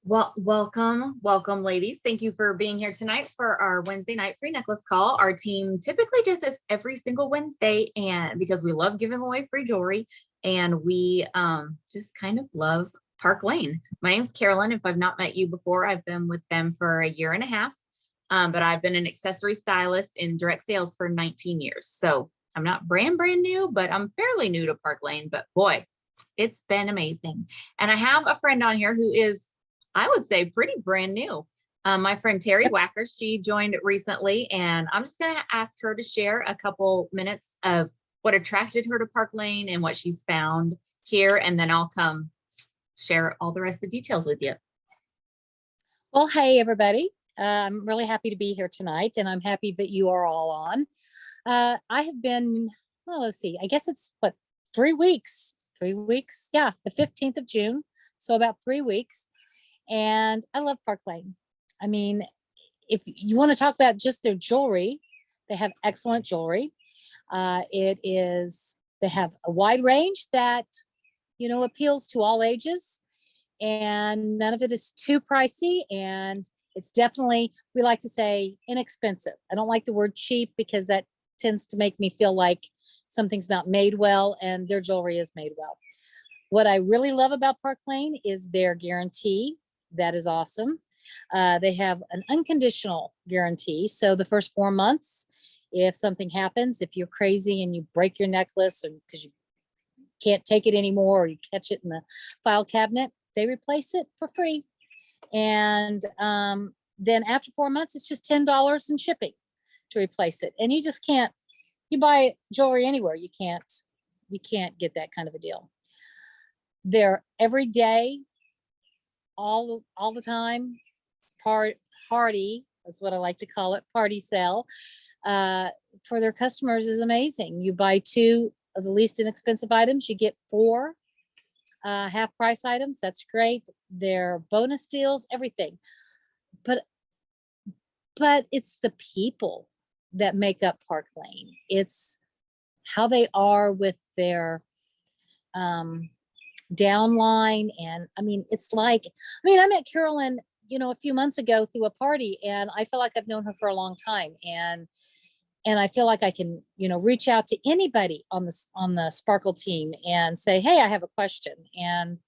Well, welcome, ladies. Thank you for being here tonight for our Wednesday night free necklace call. Our team typically does this every single Wednesday, and because we love giving away free jewelry, and we just kind of love Park Lane. My name's Carolyn. If I've not met you before, I've been with them for a year and a half, but I've been an accessory stylist in direct sales for 19 years. So I'm not brand new, but I'm fairly new to Park Lane. But boy, it's been amazing. And I have a friend on here who is, I would say, pretty brand new. My friend Terry Wacker, she joined recently, and I'm just going to ask her to share a couple minutes of what attracted her to Park Lane and what she's found here, and then I'll come share all the rest of the details with you. Well, hey, everybody. I'm really happy to be here tonight, and I'm happy that you are all on. I have been, well, let's see, I guess it's 3 weeks? 3 weeks? Yeah, the 15th of June. So about 3 weeks. And I love Park Lane. I mean, if you want to talk about just their jewelry, they have excellent jewelry. They have a wide range that, appeals to all ages, and none of it is too pricey. And it's definitely, we like to say, inexpensive. I don't like the word cheap because that tends to make me feel like something's not made well, and their jewelry is made well. What I really love about Park Lane is their guarantee. That is awesome. They have an unconditional guarantee. So the first 4 months, if something happens, if you're crazy and you break your necklace or because you can't take it anymore, or you catch it in the file cabinet, they replace it for free. And then after 4 months, it's just $10 in shipping to replace it. And you just can't, you buy jewelry anywhere, you can't get that kind of a deal. They're every day, all the time, party is what I like to call it, party sale for their customers is amazing. You buy 2 of the least inexpensive items, you get 4 half price items. That's great. Their bonus deals, everything. But it's the people that make up Park Lane. It's how they are with their downline. And I mean, I met Carolyn, a few months ago through a party, and I feel like I've known her for a long time. And I feel like I can, reach out to anybody on the Sparkle team and say, hey, I have a question, and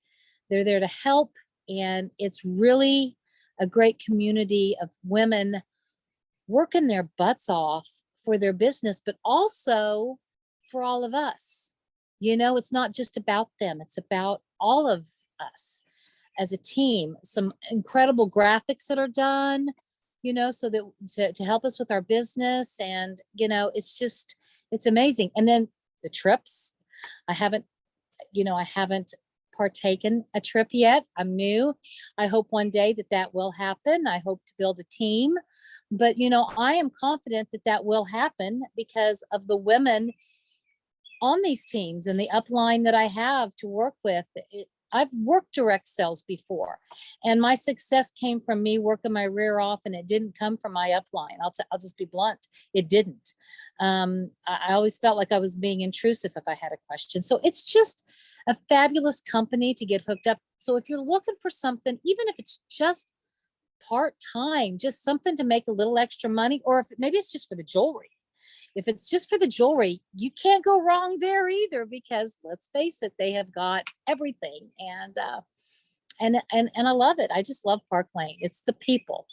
they're there to help. And it's really a great community of women working their butts off for their business, but also for all of us. It's not just about them. It's about all of us as a team. Some incredible graphics that are done, so that to help us with our business. And, it's amazing. And then the trips, I haven't partaken a trip yet. I'm new. I hope one day that will happen. I hope to build a team, but, I am confident that will happen because of the women on these teams and the upline that I have to work with. I've worked direct sales before, and my success came from me working my rear off, and it didn't come from my upline. I'll just be blunt. It didn't. I always felt like I was being intrusive if I had a question. So it's just a fabulous company to get hooked up. So if you're looking for something, even if it's just part-time, just something to make a little extra money, or if maybe it's just for the jewelry. If it's just for the jewelry, you can't go wrong there either, because let's face it, they have got everything. And I love it. I just love Park Lane. It's the people.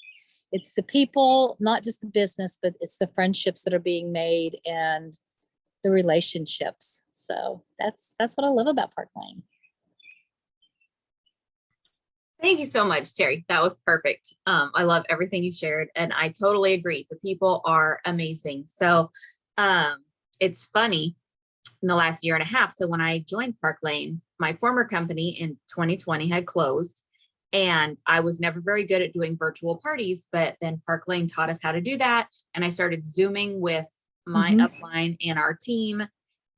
It's the people, not just the business, but it's the friendships that are being made and the relationships. So that's what I love about Park Lane. Thank you so much, Terry. That was perfect. I love everything you shared, and I totally agree. The people are amazing. So it's funny, in the last year and a half. So when I joined Park Lane, my former company in 2020 had closed, and I was never very good at doing virtual parties, but then Park Lane taught us how to do that. And I started Zooming with my upline and our team.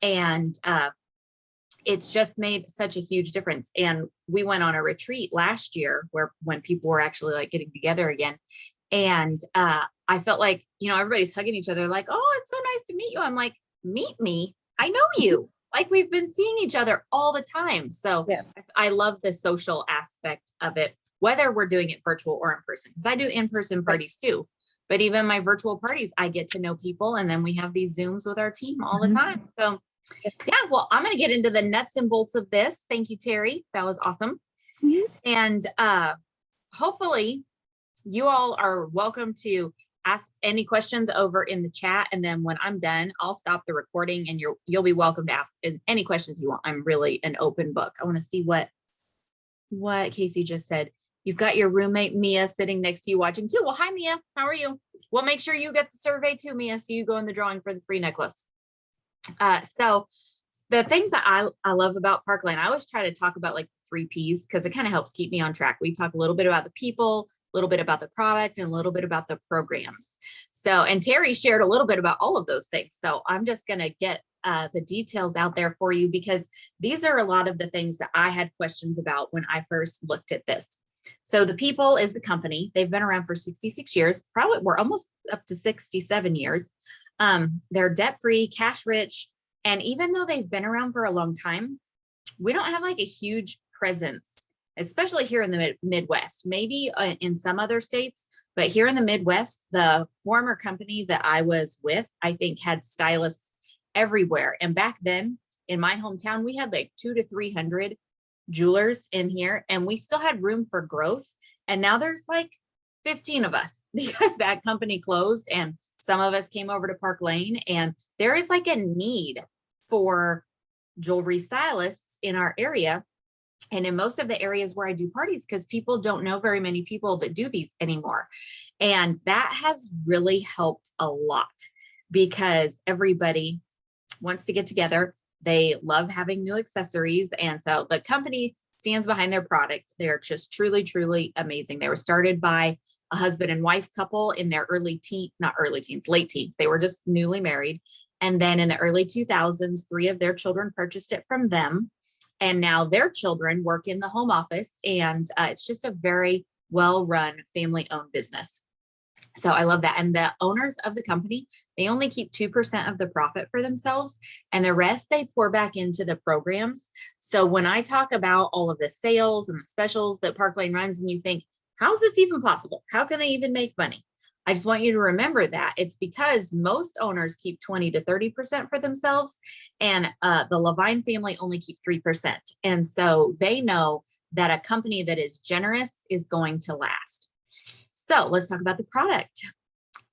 And it's just made such a huge difference. And we went on a retreat last year when people were actually like getting together again. And I felt like, everybody's hugging each other like, oh, it's so nice to meet you. I'm like, meet me. I know you. Like, we've been seeing each other all the time. So yeah. I love the social aspect of it. whether we're doing it virtual or in person, because I do in-person parties too. But even my virtual parties, I get to know people, and then we have these Zooms with our team all the time. So yeah, well, I'm going to get into the nuts and bolts of this. Thank you, Terry. That was awesome. And hopefully you all are welcome to ask any questions over in the chat. And then when I'm done, I'll stop the recording and you'll be welcome to ask any questions you want. I'm really an open book. I want to see what Casey just said. You've got your roommate Mia sitting next to you watching too. Well, hi Mia, how are you? We'll make sure you get the survey too, Mia, so you go in the drawing for the free necklace. So the things that I love about Park Lane, I always try to talk about like 3 Ps because it kind of helps keep me on track. We talk a little bit about the people, a little bit about the product, and a little bit about the programs. So, and Terry shared a little bit about all of those things. So I'm just going to get the details out there for you, because these are a lot of the things that I had questions about when I first looked at this. So the people is the company. They've been around for 66 years. Probably we're almost up to 67 years. They're debt-free, cash rich. And even though they've been around for a long time, we don't have like a huge presence, especially here in the Midwest, maybe in some other states, but here in the Midwest, the former company that I was with, I think had stylists everywhere. And back then in my hometown, we had like 200 to 300 jewelers in here, and we still had room for growth. And now there's like 15 of us because that company closed and some of us came over to Park Lane, and there is like a need for jewelry stylists in our area. And in most of the areas where I do parties, because people don't know very many people that do these anymore. And that has really helped a lot because everybody wants to get together. They love having new accessories. And so the company stands behind their product. They're just truly, truly amazing. They were started by a husband and wife couple in their late teens. They were just newly married. And then in the early 2000s, 3 of their children purchased it from them. And now their children work in the home office. And it's just a very well-run family-owned business. So I love that. And the owners of the company, they only keep 2% of the profit for themselves, and the rest they pour back into the programs. So when I talk about all of the sales and the specials that Park Lane runs, and you think, how is this even possible? How can they even make money? I just want you to remember that it's because most owners keep 20 to 30% for themselves, and the Levine family only keep 3%. And so they know that a company that is generous is going to last. So let's talk about the product.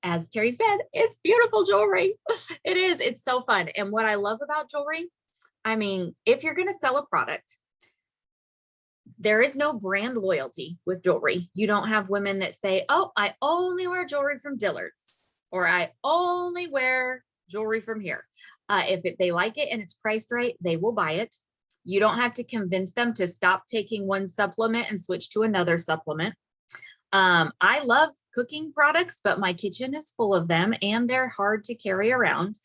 As Terry said, it's beautiful jewelry. It is. It's so fun. And what I love about jewelry, I mean, if you're going to sell a product, there is no brand loyalty with jewelry. You don't have women that say, oh, I only wear jewelry from Dillard's, or I only wear jewelry from here. If they like it and it's priced right, they will buy it. You don't have to convince them to stop taking one supplement and switch to another supplement. I love cooking products, but my kitchen is full of them and they're hard to carry around.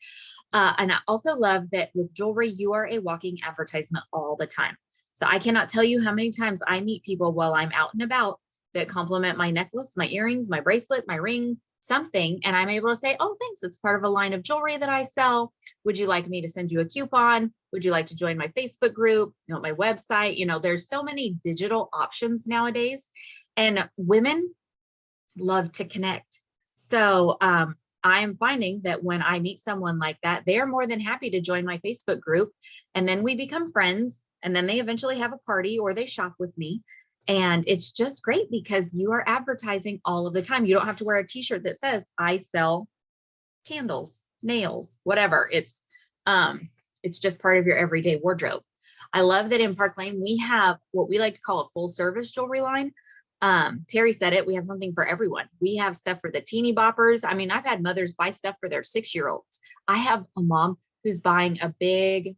And I also love that with jewelry, you are a walking advertisement all the time. So I cannot tell you how many times I meet people while I'm out and about that compliment my necklace, my earrings, my bracelet, my ring, something. And I'm able to say, oh, thanks. It's part of a line of jewelry that I sell. Would you like me to send you a coupon? Would you like to join my Facebook group? You know, my website? You know, there's so many digital options nowadays, and women love to connect. So I'm finding that when I meet someone like that, they are more than happy to join my Facebook group. And then we become friends. And then they eventually have a party or they shop with me. And it's just great because you are advertising all of the time. You don't have to wear a t-shirt that says, I sell candles, nails, whatever. It's just part of your everyday wardrobe. I love that in Park Lane, we have what we like to call a full service jewelry line. Terry said it, we have something for everyone. We have stuff for the teeny boppers. I mean, I've had mothers buy stuff for their 6-year-olds. I have a mom who's buying a big,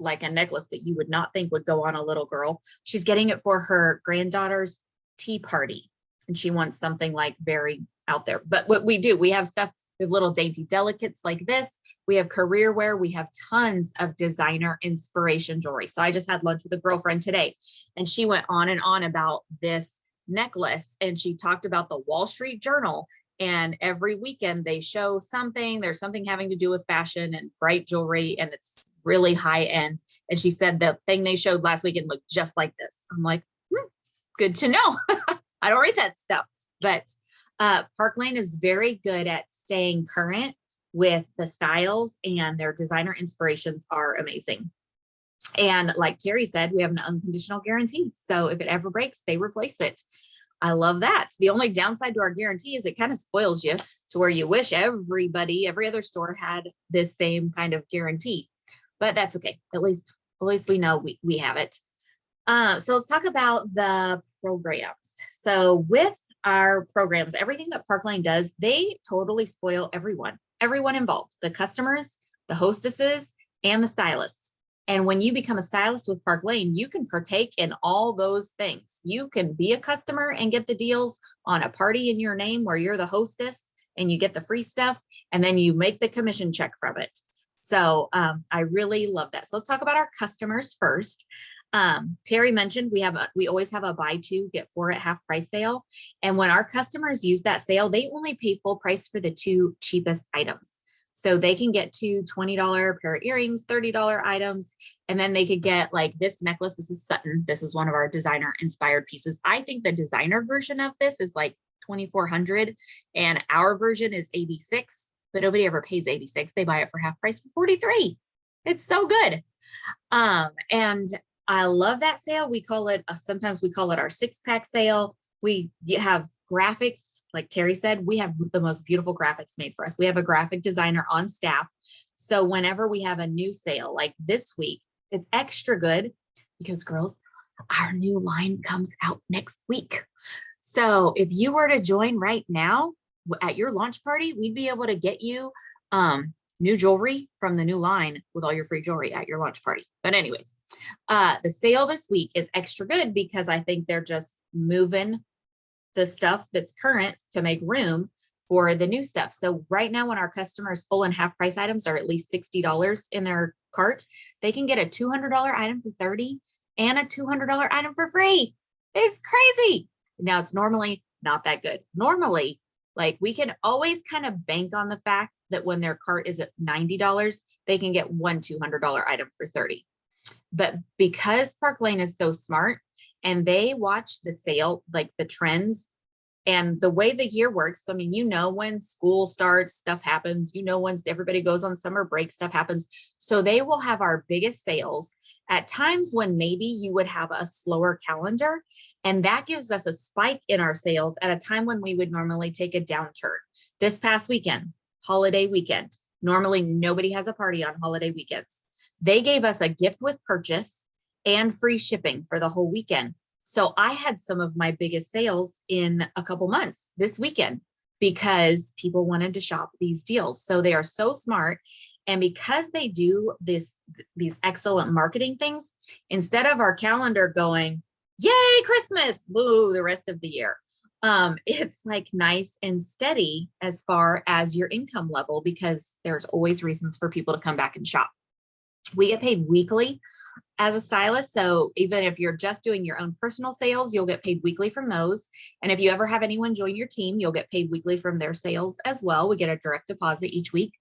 like a necklace that you would not think would go on a little girl. She's getting it for her granddaughter's tea party. And she wants something like very out there. But what we do, we have stuff with little dainty delicates like this. We have career wear. We have tons of designer inspiration jewelry. So I just had lunch with a girlfriend today, and she went on and on about this necklace. And she talked about the Wall Street Journal. And every weekend they show something, there's something having to do with fashion and bright jewelry, and it's really high end. And she said the thing they showed last weekend looked just like this. I'm like, good to know. I don't read that stuff, but Park Lane is very good at staying current with the styles, and their designer inspirations are amazing. And like Terry said, we have an unconditional guarantee. So if it ever breaks, they replace it. I love that. The only downside to our guarantee is it kind of spoils you to where you wish every other store had this same kind of guarantee, but that's okay. At least we know we have it. So let's talk about the programs. So with our programs, everything that Park Lane does, they totally spoil everyone involved, the customers, the hostesses, and the stylists. And when you become a stylist with Park Lane, you can partake in all those things. You can be a customer and get the deals on a party in your name where you're the hostess and you get the free stuff, and then you make the commission check from it. So I really love that. So let's talk about our customers first. Terry mentioned we always have a buy two, get four at half price sale. And when our customers use that sale, they only pay full price for the two cheapest items. So they can get two $20 pair of earrings, $30 items, and then they could get like this necklace. This is Sutton. This is one of our designer inspired pieces. I think the designer version of this is like $2,400 and our version is $86, but nobody ever pays $86. They buy it for half price for $43. It's so good. And I love that sale. We call it, sometimes we call it our 6-pack sale. We have graphics, like Terry said, we have the most beautiful graphics made for us. We have a graphic designer on staff. So whenever we have a new sale, like this week, it's extra good because girls, our new line comes out next week. So if you were to join right now at your launch party, we'd be able to get you new jewelry from the new line with all your free jewelry at your launch party. But anyways, the sale this week is extra good because I think they're just moving the stuff that's current to make room for the new stuff. So right now when our customers full and half price items are at least $60 in their cart, they can get a $200 item for $30 and a $200 item for free. It's crazy. Now it's normally not that good. Normally, like we can always kind of bank on the fact that when their cart is at $90, they can get one $200 item for $30. But because Park Lane is so smart and they watch the sale, like the trends and the way the year works. I mean, you know, when school starts, stuff happens, you know, once everybody goes on summer break, stuff happens. So they will have our biggest sales at times when maybe you would have a slower calendar. And that gives us a spike in our sales at a time when we would normally take a downturn. This past weekend, holiday weekend, normally nobody has a party on holiday weekends. They gave us a gift with purchase and free shipping for the whole weekend. So I had some of my biggest sales in a couple months this weekend because people wanted to shop these deals. So they are so smart. And because they do these excellent marketing things, instead of our calendar going, yay, Christmas, woo, the rest of the year, it's like nice and steady as far as your income level, because there's always reasons for people to come back and shop. We get paid weekly as a stylist. So even if you're just doing your own personal sales, you'll get paid weekly from those. And if you ever have anyone join your team, you'll get paid weekly from their sales as well. We get a direct deposit each week.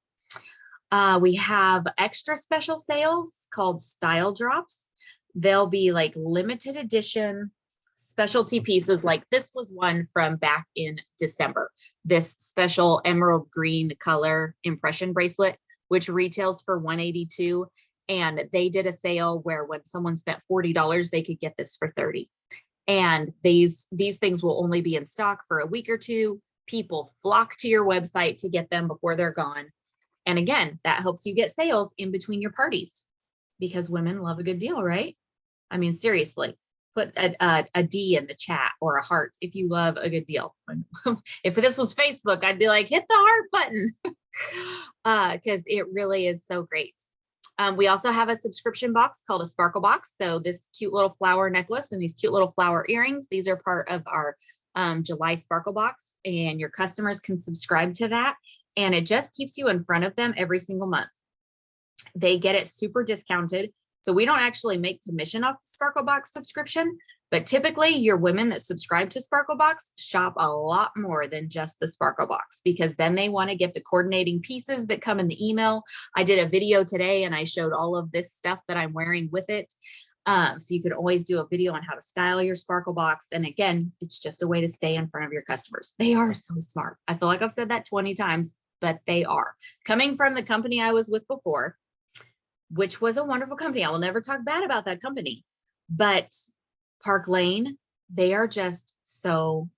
We have extra special sales called style drops. They'll be like limited edition specialty pieces. Like this was one from back in December, this special emerald green color impression bracelet, which retails for $182. And they did a sale where when someone spent $40, they could get this for $30. And these things will only be in stock for a week or two. People flock to your website to get them before they're gone. And again, that helps you get sales in between your parties because women love a good deal, right? I mean, seriously, put a D in the chat or a heart if you love a good deal. If this was Facebook, I'd be like, hit the heart button because it really is so great. We also have a subscription box called a Sparkle Box. So this cute little flower necklace and these cute little flower earrings, these are part of our July Sparkle Box, and your customers can subscribe to that. And it just keeps you in front of them every single month. They get it super discounted. So we don't actually make commission off the Sparkle Box subscription, but typically your women that subscribe to Sparkle Box shop a lot more than just the Sparkle Box, because then they want to get the coordinating pieces that come in the email. I did a video today and I showed all of this stuff that I'm wearing with it. So you could always do a video on how to style your sparkle box. And again, it's just a way to stay in front of your customers. They are so smart. I feel like I've said that 20 times, but they are. Coming from the company I was with before, which was a wonderful company. I will never talk bad about that company, but Park Lane, they are just so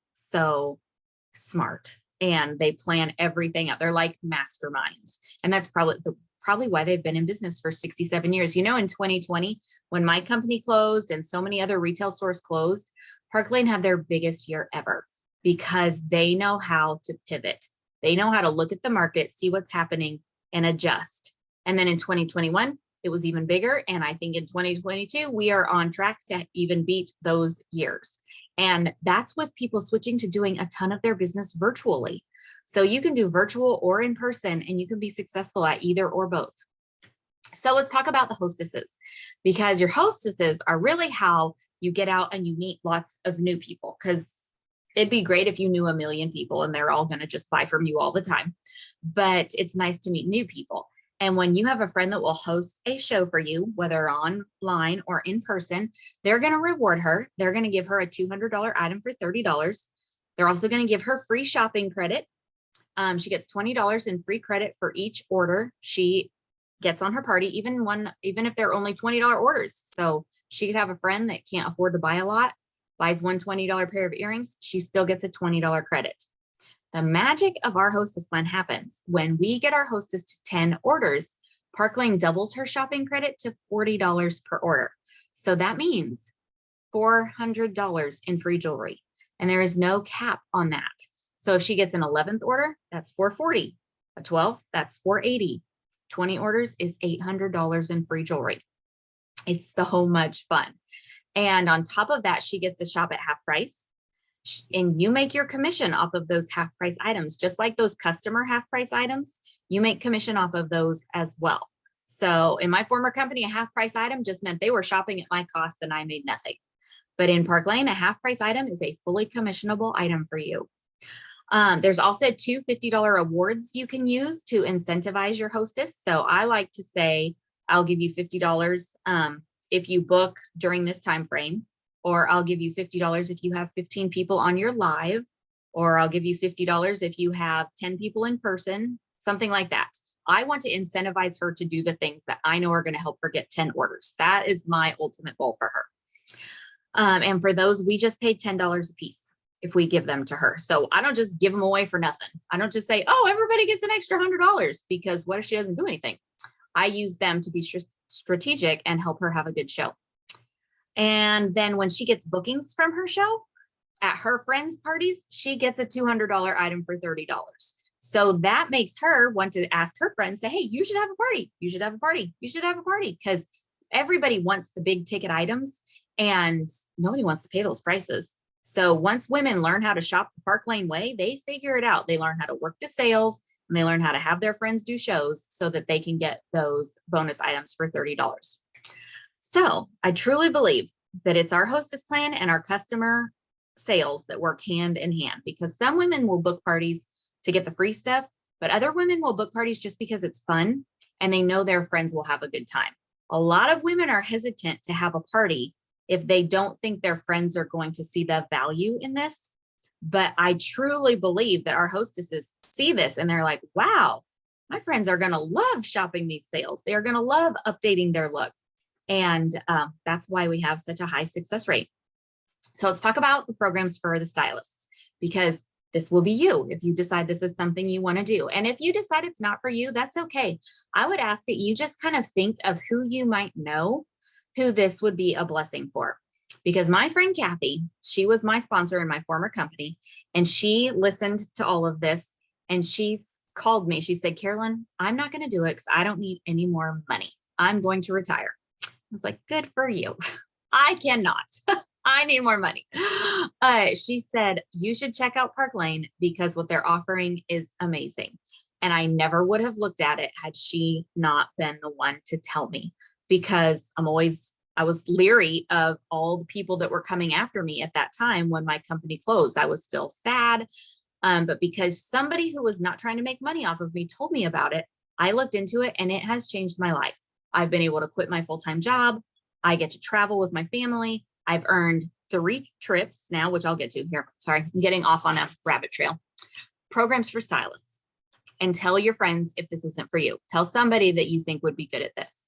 smart, and they plan everything out. They're like masterminds. And that's probably why they've been in business for 67 years. You know, in 2020, when my company closed and so many other retail stores closed, Park Lane had their biggest year ever because they know how to pivot. They know how to look at the market, see what's happening, and adjust. And then in 2021, it was even bigger. And I think in 2022, we are on track to even beat those years. And that's with people switching to doing a ton of their business virtually. So you can do virtual or in person, and you can be successful at either or both. So let's talk about the hostesses, because your hostesses are really how you get out and you meet lots of new people, because it'd be great if you knew a million people and they're all going to just buy from you all the time. But it's nice to meet new people. And when you have a friend that will host a show for you, whether online or in person, they're going to reward her. They're going to give her a $200 item for $30. They're also going to give her free shopping credit. She gets $20 in free credit for each order she gets on her party, even if they're only $20 orders. So she could have a friend that can't afford to buy a lot, buys one $20 pair of earrings, she still gets a $20 credit. The magic of our hostess plan happens when we get our hostess to 10 orders. Park Lane doubles her shopping credit to $40 per order. So that means $400 in free jewelry. And there is no cap on that. So if she gets an 11th order, that's $440. A 12th, that's $480. 20 orders is $800 in free jewelry. It's so much fun. And on top of that, she gets to shop at half price. And you make your commission off of those half price items, just like those customer half price items, you make commission off of those as well. So in my former company, a half price item just meant they were shopping at my cost and I made nothing. But in Park Lane, a half price item is a fully commissionable item for you. There's also two $50 awards you can use to incentivize your hostess. So I like to say, I'll give you $50 if you book during this time frame. Or I'll give you $50 if you have 15 people on your live, or I'll give you $50 if you have 10 people in person, something like that. I want to incentivize her to do the things that I know are going to help her get 10 orders. That is my ultimate goal for her. And for those, we just paid $10 a piece if we give them to her. So I don't just give them away for nothing. I don't just say, oh, everybody gets an extra $100, because what if she doesn't do anything? I use them to be strategic and help her have a good show. And then when she gets bookings from her show at her friends' parties, she gets a $200 item for $30. So that makes her want to ask her friends, say, hey, you should have a party. You should have a party. You should have a party. Because everybody wants the big ticket items and nobody wants to pay those prices. So once women learn how to shop the Park Lane way, they figure it out. They learn how to work the sales, and they learn how to have their friends do shows so that they can get those bonus items for $30. So I truly believe that it's our hostess plan and our customer sales that work hand in hand, because some women will book parties to get the free stuff, but other women will book parties just because it's fun and they know their friends will have a good time. A lot of women are hesitant to have a party if they don't think their friends are going to see the value in this. But I truly believe that our hostesses see this and they're like, wow, my friends are going to love shopping these sales. They are going to love updating their look. And that's why we have such a high success rate. So let's talk about the programs for the stylists, because this will be you if you decide this is something you want to do. And if you decide it's not for you, that's okay. I would ask that you just kind of think of who you might know who this would be a blessing for. Because my friend Kathy, she was my sponsor in my former company, and she listened to all of this and she called me. She said, Carolyn, I'm not going to do it because I don't need any more money. I'm going to retire. I was like, good for you. I cannot. I need more money. She said, you should check out Park Lane because what they're offering is amazing. And I never would have looked at it had she not been the one to tell me, because I was leery of all the people that were coming after me at that time when my company closed. I was still sad. But because somebody who was not trying to make money off of me told me about it, I looked into it and it has changed my life. I've been able to quit my full-time job. I get to travel with my family. I've earned 3 trips now, which I'll get to here. Sorry, I'm getting off on a rabbit trail. Programs for stylists. And tell your friends if this isn't for you. Tell somebody that you think would be good at this.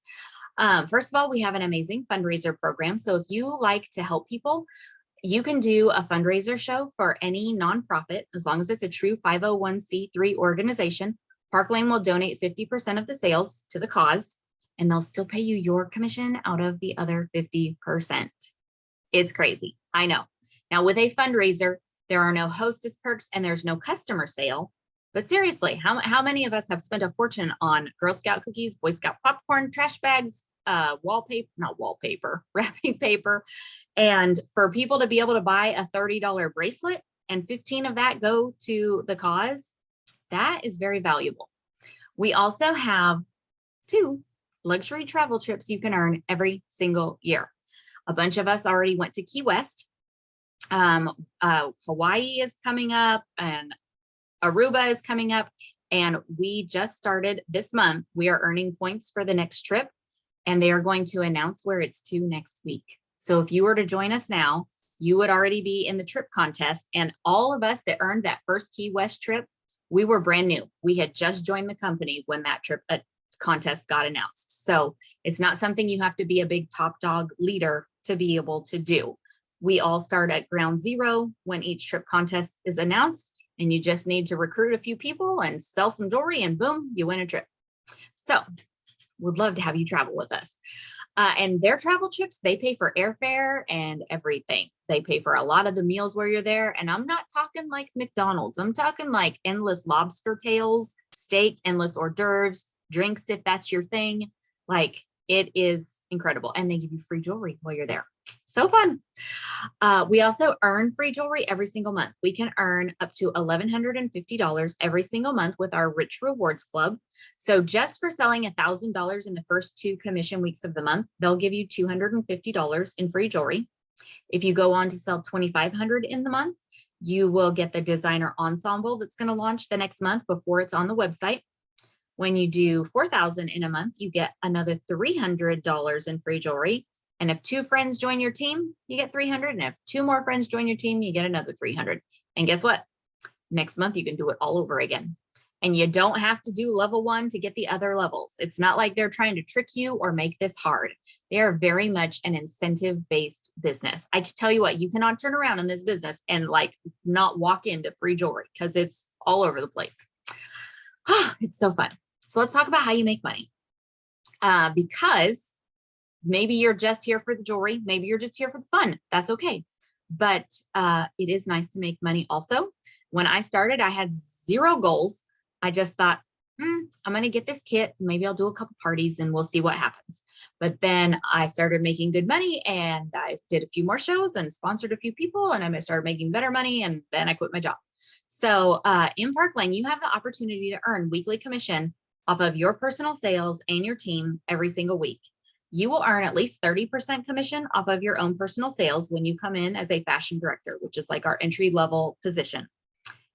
First of all, we have an amazing fundraiser program. So if you like to help people, you can do a fundraiser show for any nonprofit, as long as it's a true 501c3 organization. Park Lane will donate 50% of the sales to the cause, and they'll still pay you your commission out of the other 50%. It's crazy. I know. Now, with a fundraiser, there are no hostess perks and there's no customer sale. But seriously, how many of us have spent a fortune on Girl Scout cookies, Boy Scout popcorn, trash bags, wrapping paper, and for people to be able to buy a $30 bracelet and 15 of that go to the cause, that is very valuable. We also have 2 luxury travel trips you can earn every single year. A bunch of us already went to Key West. Hawaii is coming up and Aruba is coming up. And we just started this month. We are earning points for the next trip, and they are going to announce where it's to next week. So if you were to join us now, you would already be in the trip contest. And all of us that earned that first Key West trip, we were brand new. We had just joined the company when that trip contest got announced. So it's not something you have to be a big top dog leader to be able to do. We all start at ground zero when each trip contest is announced, and you just need to recruit a few people and sell some jewelry, and boom, you win a trip. So would love to have you travel with us. And their travel trips, they pay for airfare and everything. They pay for a lot of the meals where you're there. And I'm not talking like McDonald's. I'm talking like endless lobster tails, steak, endless hors d'oeuvres, drinks if that's your thing. Like, it is incredible. And they give you free jewelry while you're there. So fun. We also earn free jewelry every single month. We can earn up to $1,150 every single month with our Rich Rewards Club. So just for selling $1,000 in the first 2 commission weeks of the month, they'll give you $250 in free jewelry. If you go on to sell $2,500 in the month, you will get the designer ensemble that's going to launch the next month before it's on the website. When you do $4,000 in a month, you get another $300 in free jewelry. And if 2 friends join your team, you get $300. And if 2 more friends join your team, you get another $300. And guess what? Next month, you can do it all over again. And you don't have to do level 1 to get the other levels. It's not like they're trying to trick you or make this hard. They are very much an incentive-based business. I can tell you what, you cannot turn around in this business and like not walk into free jewelry because it's all over the place. It's so fun. So let's talk about how you make money. Because maybe you're just here for the jewelry. Maybe you're just here for the fun. That's okay. But it is nice to make money also. When I started, I had 0 goals. I just thought, I'm going to get this kit. Maybe I'll do a couple parties and we'll see what happens. But then I started making good money, and I did a few more shows and sponsored a few people, and I started making better money, and then I quit my job. So in Park Lane, you have the opportunity to earn weekly commission off of your personal sales and your team every single week. You will earn at least 30% commission off of your own personal sales when you come in as a fashion director, which is like our entry level position.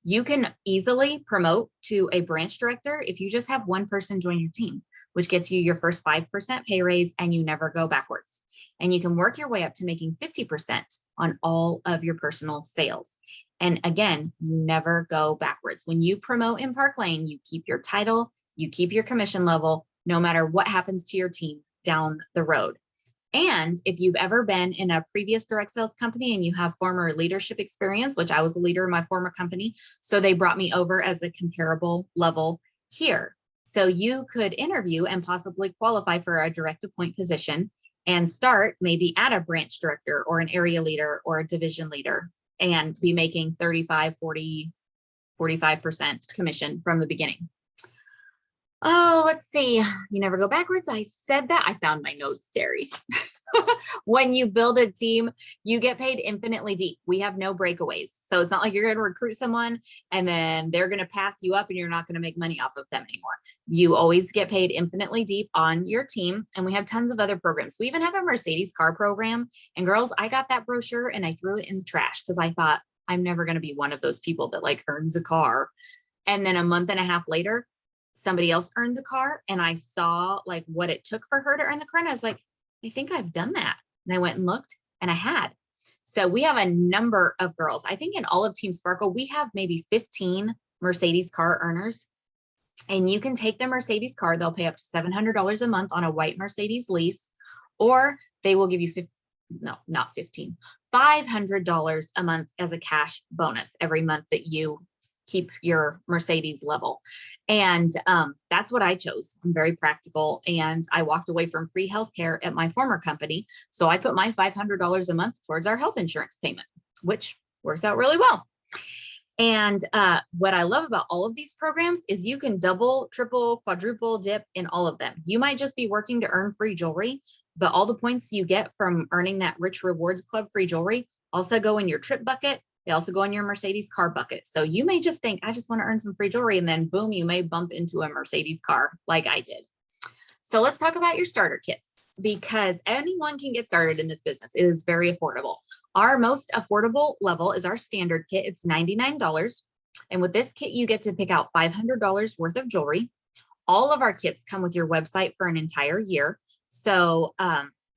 You can easily promote to a branch director if you just have 1 person join your team, which gets you your first 5% pay raise, and you never go backwards. And you can work your way up to making 50% on all of your personal sales. And again, you never go backwards. When you promote in Park Lane, you keep your title, you keep your commission level, no matter what happens to your team down the road. And if you've ever been in a previous direct sales company and you have former leadership experience, which I was a leader in my former company, so they brought me over as a comparable level here. So you could interview and possibly qualify for a direct appoint position and start maybe at a branch director or an area leader or a division leader and be making 35, 40, 45% commission from the beginning. Oh, let's see. You never go backwards. I said that. I found my notes, Terry. When you build a team, you get paid infinitely deep. We have no breakaways. So it's not like you're going to recruit someone and then they're going to pass you up and you're not going to make money off of them anymore. You always get paid infinitely deep on your team. And we have tons of other programs. We even have a Mercedes car program. And girls, I got that brochure and I threw it in the trash because I thought I'm never going to be one of those people that like earns a car. And then a month and a half later, somebody else earned the car, and I saw like what it took for her to earn the car. And I was like, I think I've done that. And I went and looked and I had. So we have a number of girls. I think in all of Team Sparkle, we have maybe 15 Mercedes car earners. And you can take the Mercedes car. They'll pay up to $700 a month on a white Mercedes lease, or they will give you not 15, $500 a month as a cash bonus every month that you keep your Mercedes level. And that's what I chose. I'm very practical. And I walked away from free healthcare at my former company. So I put my $500 a month towards our health insurance payment, which works out really well. And what I love about all of these programs is you can double, triple, quadruple dip in all of them. You might just be working to earn free jewelry, but all the points you get from earning that Rich Rewards Club free jewelry also go in your trip bucket. They also go in your Mercedes car bucket. So you may just think, I just want to earn some free jewelry. And then boom, you may bump into a Mercedes car like I did. So let's talk about your starter kits, because anyone can get started in this business. It is very affordable. Our most affordable level is our standard kit. It's $99. And with this kit, you get to pick out $500 worth of jewelry. All of our kits come with your website for an entire year. So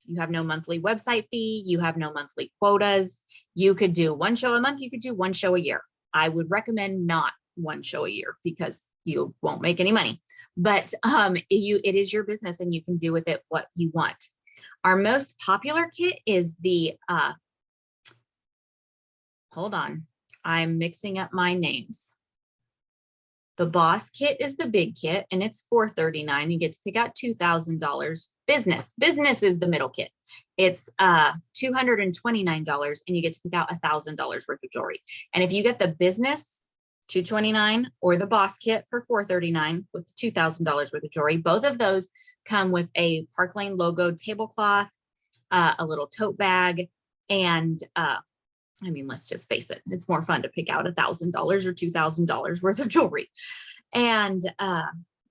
you have no monthly website fee. You have no monthly quotas. You could do one show a month. You could do one show a year. I would recommend not one show a year because you won't make any money, but it is your business and you can do with it what you want. Our most popular kit is the, hold on, I'm mixing up my names. The Boss kit is the big kit and it's $439. You get to pick out $2,000. Business is the middle kit. It's $229 and you get to pick out $1,000 worth of jewelry. And if you get the business $229 or the Boss kit for $439 with $2,000 worth of jewelry, both of those come with a Park Lane logoed tablecloth, a little tote bag, and I mean, let's just face it, it's more fun to pick out $1,000 or $2,000 worth of jewelry. And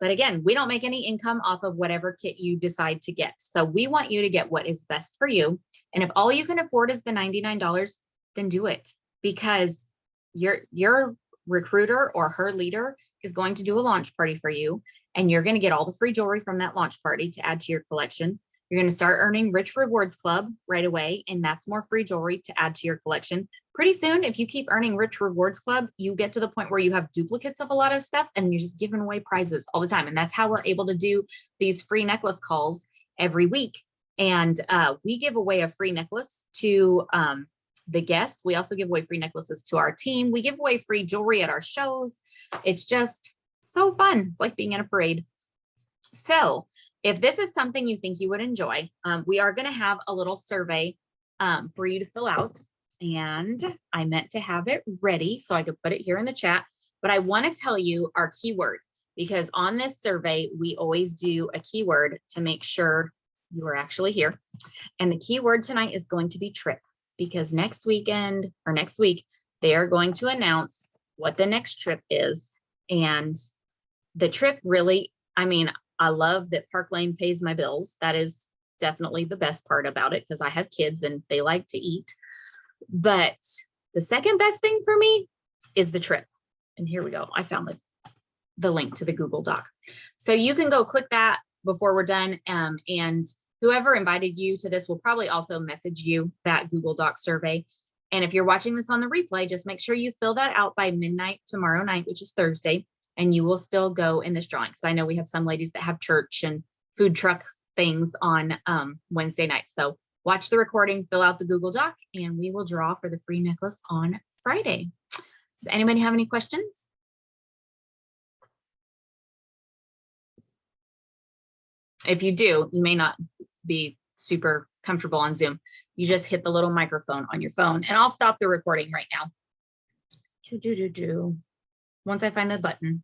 but again, we don't make any income off of whatever kit you decide to get. So we want you to get what is best for you. And if all you can afford is the $99, then do it, because your recruiter or her leader is going to do a launch party for you, and you're going to get all the free jewelry from that launch party to add to your collection. You're going to start earning Rich Rewards Club right away, and that's more free jewelry to add to your collection. Pretty soon, if you keep earning Rich Rewards Club, you get to the point where you have duplicates of a lot of stuff and you're just giving away prizes all the time. And that's how we're able to do these free necklace calls every week. And we give away a free necklace to the guests. We also give away free necklaces to our team. We give away free jewelry at our shows. It's just so fun. It's like being in a parade. So if this is something you think you would enjoy, we are going to have a little survey for you to fill out. And I meant to have it ready so I could put it here in the chat, but I want to tell you our keyword, because on this survey, we always do a keyword to make sure you are actually here. And the keyword tonight is going to be trip, because next week, they are going to announce what the next trip is. And the trip really, I mean, I love that Park Lane pays my bills. That is definitely the best part about it, because I have kids and they like to eat. But the second best thing for me is the trip. And here we go. I found the link to the Google Doc. So you can go click that before we're done. And whoever invited you to this will probably also message you that Google Doc survey. And if you're watching this on the replay, just make sure you fill that out by midnight tomorrow night, which is Thursday, and you will still go in this drawing. Because I know we have some ladies that have church and food truck things on Wednesday night. So watch the recording, fill out the Google Doc, and we will draw for the free necklace on Friday. Does anybody have any questions? If you do, you may not be super comfortable on Zoom. You just hit the little microphone on your phone, and I'll stop the recording right now. Once I find the button.